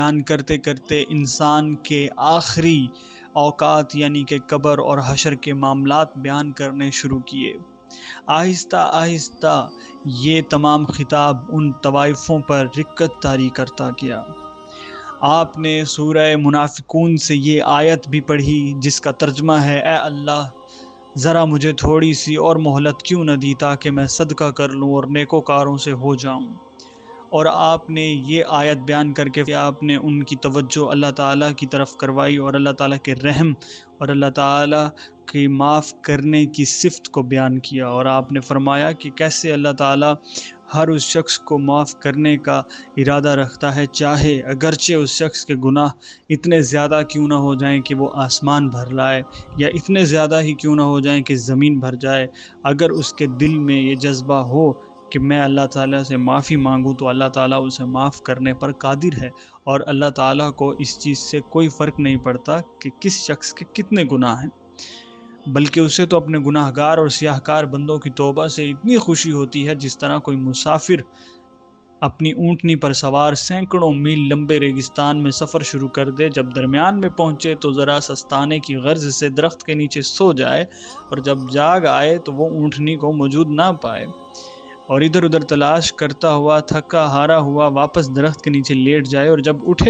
بیان کرتے کرتے انسان کے آخری اوقات یعنی کہ قبر اور حشر کے معاملات بیان کرنے شروع کیے۔ آہستہ آہستہ یہ تمام خطاب ان طوائفوں پر رقت طاری کرتا گیا۔ آپ نے سورہ منافقون سے یہ آیت بھی پڑھی جس کا ترجمہ ہے، اے اللہ ذرا مجھے تھوڑی سی اور مہلت کیوں نہ دی تاکہ میں صدقہ کر لوں اور نیکوکاروں سے ہو جاؤں۔ اور آپ نے یہ آیت بیان کر کے آپ نے ان کی توجہ اللہ تعالیٰ کی طرف کروائی اور اللہ تعالیٰ کے رحم اور اللہ تعالیٰ کی معاف کرنے کی صفت کو بیان کیا، اور آپ نے فرمایا کہ کیسے اللہ تعالیٰ ہر اس شخص کو معاف کرنے کا ارادہ رکھتا ہے، چاہے اگرچہ اس شخص کے گناہ اتنے زیادہ کیوں نہ ہو جائیں کہ وہ آسمان بھر لائے، یا اتنے زیادہ ہی کیوں نہ ہو جائیں کہ زمین بھر جائے، اگر اس کے دل میں یہ جذبہ ہو کہ میں اللہ تعالیٰ سے معافی مانگوں تو اللہ تعالیٰ اسے معاف کرنے پر قادر ہے، اور اللہ تعالیٰ کو اس چیز سے کوئی فرق نہیں پڑتا کہ کس شخص کے کتنے گناہ ہیں، بلکہ اسے تو اپنے گناہ گار اور سیاہ کار بندوں کی توبہ سے اتنی خوشی ہوتی ہے جس طرح کوئی مسافر اپنی اونٹنی پر سوار سینکڑوں میل لمبے ریگستان میں سفر شروع کر دے، جب درمیان میں پہنچے تو ذرا سستانے کی غرض سے درخت کے نیچے سو جائے، اور جب جاگ آئے تو وہ اونٹنی کو موجود نہ پائے، اور ادھر ادھر تلاش کرتا ہوا تھکا ہارا ہوا واپس درخت کے نیچے لیٹ جائے، اور جب اٹھے